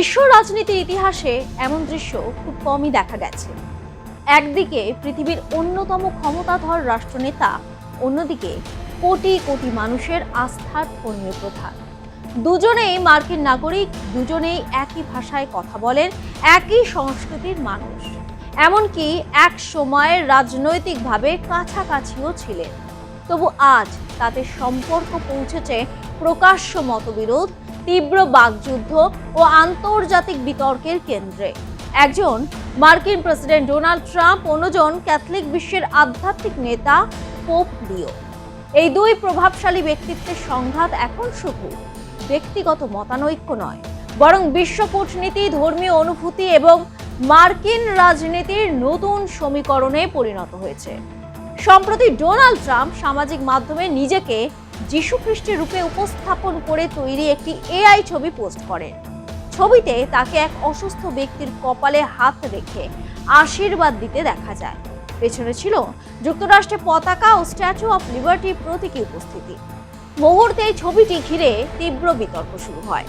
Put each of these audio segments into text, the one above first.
বিশ্ব রাজনীতির ইতিহাসে এমন দৃশ্য খুব কমই দেখা গেছে। একদিকে পৃথিবীর অন্যতম ক্ষমতাধর রাষ্ট্রনেতা, অন্যদিকে কোটি কোটি মানুষের আস্থার ধর্মীয় প্রধান। দুজনেই মার্কিন নাগরিক, দুজনেই একই ভাষায় কথা বলেন, একই সংস্কৃতির মানুষ, এমনকি এক সময়ে রাজনৈতিকভাবে কাছাকাছিও ছিলেন। তবু আজ তাদের সম্পর্ক পৌঁছেছে প্রকাশ্য মতবিরোধ, তীব্র বাকযুদ্ধ ও আন্তর্জাতিক বিতর্কের কেন্দ্রে। একজন মার্কিন প্রেসিডেন্ট ডোনাল্ড ট্রাম্প, অন্যজন ক্যাথলিক বিশ্বের আধ্যাত্মিক নেতা পোপ লিও। এই দুই প্রভাবশালী ব্যক্তিত্বের সংঘাত এখন শুধু ব্যক্তিগত মতানৈক্য নয়, বরং বিশ্ব কূটনীতি, ধর্মীয় অনুভূতি এবং মার্কিন রাজনীতির নতুন সমীকরণে পরিণত হয়েছে। সম্প্রতি ডোনাল্ড ট্রাম্প সামাজিক মাধ্যমে নিজেকে যিশু খ্রিস্টের রূপে উপস্থাপন করে তৈরি একটি এআই ছবি পোস্ট করেন। ছবিতে তাকে এক অসুস্থ ব্যক্তির কপালে হাত রেখে আশীর্বাদ দিতে দেখা যায়। পেছনে ছিল যুক্তরাষ্ট্রের পতাকা ও স্ট্যাচু অফ লিবার্টির প্রতীকী উপস্থিতি। মুহূর্তে এই ছবিটি ঘিরে তীব্র বিতর্ক শুরু হয়।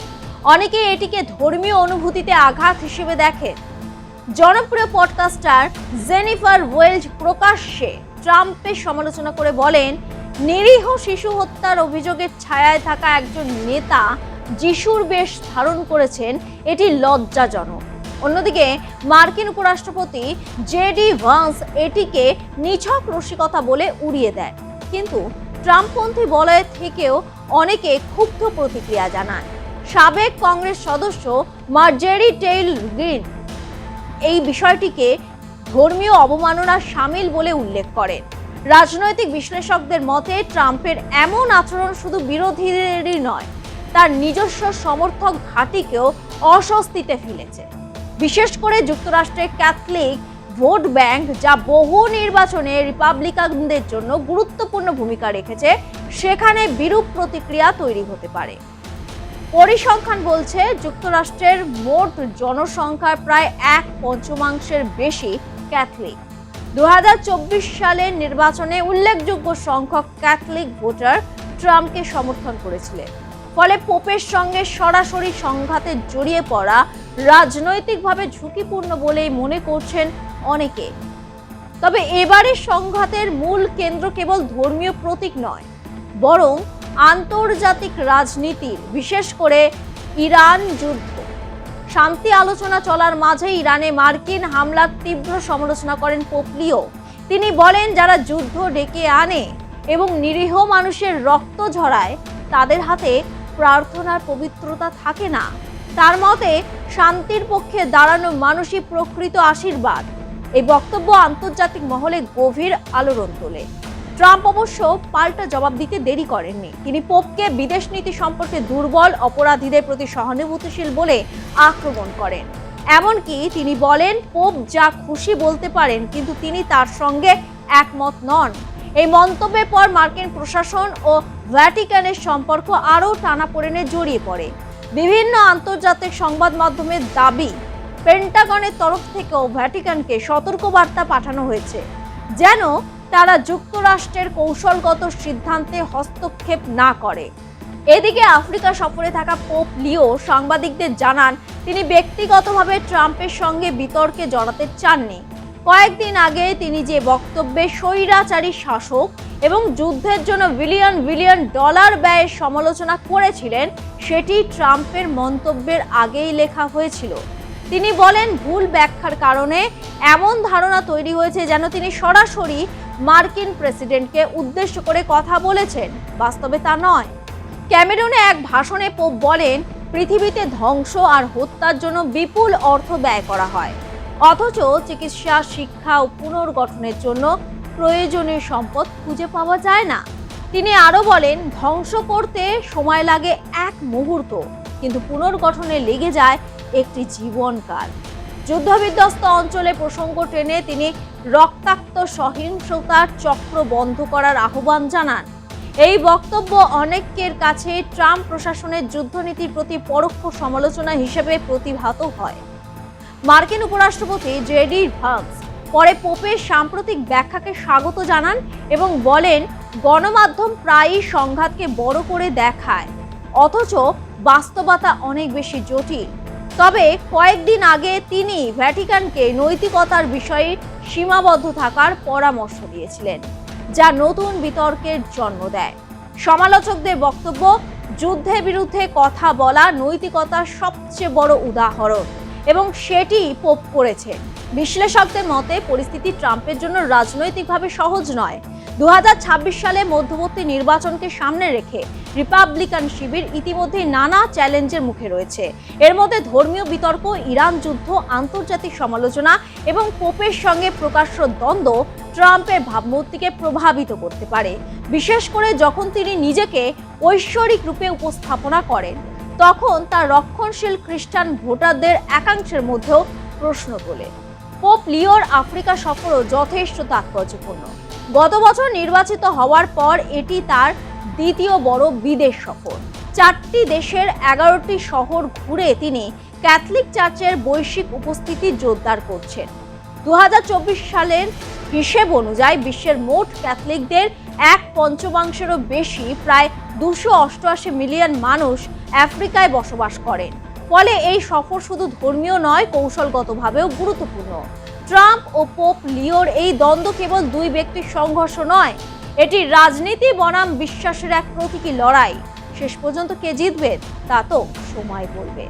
অনেকে এটিকে ধর্মীয় অনুভূতিতে আঘাত হিসেবে দেখেন। জনপ্রিয় পডকাস্টার জেনিফার ওয়েলজ প্রকাশ্যে ট্রাম্পের সমালোচনা করে বলেন, নিরীহ শিশু হত্যার অভিযোগের ছায়ায় থাকা একজন নেতা যিশুর বেশ ধারণ করেছেন, এটি লজ্জাজনক। অন্যদিকে মার্কিন উপরাষ্ট্রপতি জেডি ভান্স এটিকে নিছক রসিকতা বলে উড়িয়ে দেয়। কিন্তু ট্রাম্পপন্থী বলয় থেকেও অনেকে ক্ষুব্ধ প্রতিক্রিয়া জানান। সাবেক কংগ্রেস সদস্য মার্জেরি টেইলর গ্রিন এই বিষয়টিকে ধর্মীয় অবমাননার শামিল বলে উল্লেখ করেন। রাজনৈতিক বিশ্লেষকদের মতে ট্রাম্পের এমন আচরণ শুধু বিরোধীদেরই নয়, তার নিজস্ব সমর্থক ঘাঁটিকেও অস্বস্তিতে ফেলেছে। বিশেষ করে যুক্তরাষ্ট্রের ক্যাথলিক ভোট ব্যাংক, যা বহু নির্বাচনে রিপাবলিকানদের জন্য গুরুত্বপূর্ণ ভূমিকা রেখেছে, সেখানে বিরূপ প্রতিক্রিয়া তৈরি হতে পারে। পরিসংখ্যান বলছে যুক্তরাষ্ট্রের মোট জনসংখ্যার প্রায় 1/5 বেশি ক্যাথলিক। 2024 সালের নির্বাচনে উল্লেখযোগ্য সংখ্যক ক্যাথলিক ভোটার ট্রাম্পকে সমর্থন করেছিলেন। ফলে পোপের সঙ্গে সরাসরি সংঘাতে জড়িয়ে পড়া রাজনৈতিকভাবে ঝুঁকিপূর্ণ বলেই মনে করছেন অনেকে। তবে এবারের সংঘাতের মূল কেন্দ্র কেবল ধর্মীয় প্রতীক নয়, বরং আন্তর্জাতিক রাজনীতির, বিশেষ করে ইরান যুদ্ধ। শান্তি আলোচনা চলার মাঝে ইরানে মার্কিন হামলার তীব্র সমালোচনা করেন পোপ লিও। তিনি বলেন, যারা যুদ্ধ ডেকে আনে এবং নিরীহ মানুষের রক্ত ঝরায়, তাদের হাতে প্রার্থনার পবিত্রতা থাকে না। তার মতে শান্তির পক্ষে দাঁড়ানো মানুষই প্রকৃত আশীর্বাদ। এই বক্তব্য আন্তর্জাতিক মহলে গভীর আলোড়ন তোলে। ট্রাম্প অবশ্য পাল্টা জবাব দিতে দেরি করেননি। তিনি পোপকে বিদেশ নীতি সম্পর্কে দুর্বল, অপরাধীদের প্রতি সহানুভূতিশীল বলে আক্রমণ করেন। এমনকি তিনি বলেন, পোপ যা খুশি বলতে পারেন, কিন্তু তিনি তার সঙ্গে একমত নন। এই মন্তব্যের পর মার্কিন প্রশাসন ও ভ্যাটিকানের সম্পর্ক আরও টানাপোড়েনে জড়িয়ে পড়ে। বিভিন্ন আন্তর্জাতিক সংবাদ মাধ্যমের দাবি, পেন্টাগনের তরফ থেকেও ভ্যাটিকানকে সতর্কবার্তা পাঠানো হয়েছে, যেন তারা যুক্তরাষ্ট্রের কৌশলগত সিদ্ধান্তে হস্তক্ষেপ না করে। এদিকে আফ্রিকা সফরে থাকা পোপ লিও সাংবাদিকদের জানান, তিনি ব্যক্তিগতভাবে ট্রাম্পের সঙ্গে বিতর্কে জড়াতে চাননি। কয়েকদিন আগে তিনি যে বক্তব্যে স্বৈরাচারী শাসক এবং যুদ্ধের জন্য বিলিয়ন বিলিয়ন ডলার ব্যয়ের সমালোচনা করেছিলেন, সেটি ট্রাম্পের মন্তব্যের আগেই লেখা হয়েছিল। তিনি বলেন, ভুল ব্যাখ্যার কারণে এমন ধারণা তৈরি হয়েছে যেন তিনি সরাসরি মার্কিন প্রেসিডেন্টকে উদ্দেশ্য করে কথা বলেছেন। বাস্তবে তা নয়। ক্যামেরুনে এক ভাষণে পোপ বলেন, পৃথিবীতে ধ্বংস আর হত্যার জন্য বিপুল অর্থ ব্যয় করা হয়, অথচ চিকিৎসা, শিক্ষা ও পুনর্গঠনের জন্য প্রয়োজনীয় সম্পদ খুঁজে পাওয়া যায় না। তিনি আরও বলেন, ধ্বংস করতে সময় লাগে এক মুহূর্ত, কিন্তু পুনর্গঠনে লেগে যায় একটি জীবনকাল। যুদ্ধবিধ্বস্ত অঞ্চলে প্রসঙ্গ টেনে তিনি রক্তাক্ত সহিংসতার চক্র বন্ধ করার আহ্বান জানান। এই বক্তব্য অনেকের কাছে ট্রাম্প প্রশাসনের যুদ্ধনীতির প্রতি পরোক্ষ সমালোচনা হিসেবে প্রতিভাত হয়। মার্কিন উপরাষ্ট্রপতি জেডি ভান্স পরে পোপের সাম্প্রতিক ব্যাখ্যাকে স্বাগত জানান এবং বলেন, গণমাধ্যম প্রায়ই সংঘাতকে বড় করে দেখায়, অথচ বাস্তবতা অনেক বেশি জটিল। তবে কয়েকদিন আগে তিনি ভ্যাটিকানকে নৈতিকতার বিষয়ে সীমাবদ্ধ থাকার পরামর্শ দিয়েছিলেন, যা নতুন বিতর্কের জন্ম দেয়। সমালোচকদের বক্তব্য, যুদ্ধের বিরুদ্ধে কথা বলা নৈতিকতার সবচেয়ে বড় উদাহরণ এবং সেটি পোপ করেছেন। বিশ্লেষকদের মতে পরিস্থিতি ট্রাম্পের জন্য রাজনৈতিকভাবে সহজ নয়। 2026 সালে মধ্যবর্তী নির্বাচনকে সামনে রেখে রিপাবলিকান শিবির ইতিমধ্যে নানা চ্যালেঞ্জের মুখে রয়েছে। এর মধ্যে ধর্মীয় বিতর্ক, ইরান যুদ্ধ, আন্তর্জাতিক সমালোচনা এবং পোপের সঙ্গে প্রকাশ্য দ্বন্দ্ব ট্রাম্পের ভাবমূর্তিকে প্রভাবিত করতে পারে, বিশেষ করে যখন তিনি নিজেকে ঐশ্বরিক রূপে উপস্থাপনা করেন। তখন তার রক্ষণশীল খ্রিস্টান ভোটারদের একাংশের মধ্যেও প্রশ্ন তোলে। পোপ লিওর আফ্রিকা সফরও যথেষ্ট তাৎপর্যপূর্ণ। গত বছর নির্বাচিত হওয়ার পর এটি তার দ্বিতীয় বড় বিদেশ সফর। 4টি দেশের 11টি শহর ঘুরে তিনি ক্যাথলিক চার্চের বৈশ্বিক উপস্থিতি জোরদার করছেন। 2024 সালের হিসেব অনুযায়ী বিশ্বের মোট ক্যাথলিকদের 1/5 বেশি, প্রায় 288 মিলিয়ন মানুষ আফ্রিকায় বসবাস করেন। ফলে এই সফর শুধু ধর্মীয় নয়, কৌশলগতভাবেও গুরুত্বপূর্ণ। ট্রাম্প ও পোপ লিওর এই দ্বন্দ্ব কেবল দুই ব্যক্তির সংঘর্ষ নয়, এটি রাজনীতি বনাম বিশ্বাসের এক প্রতীকী লড়াই। শেষ পর্যন্ত কে জিতবে তা তো সময় বলবে।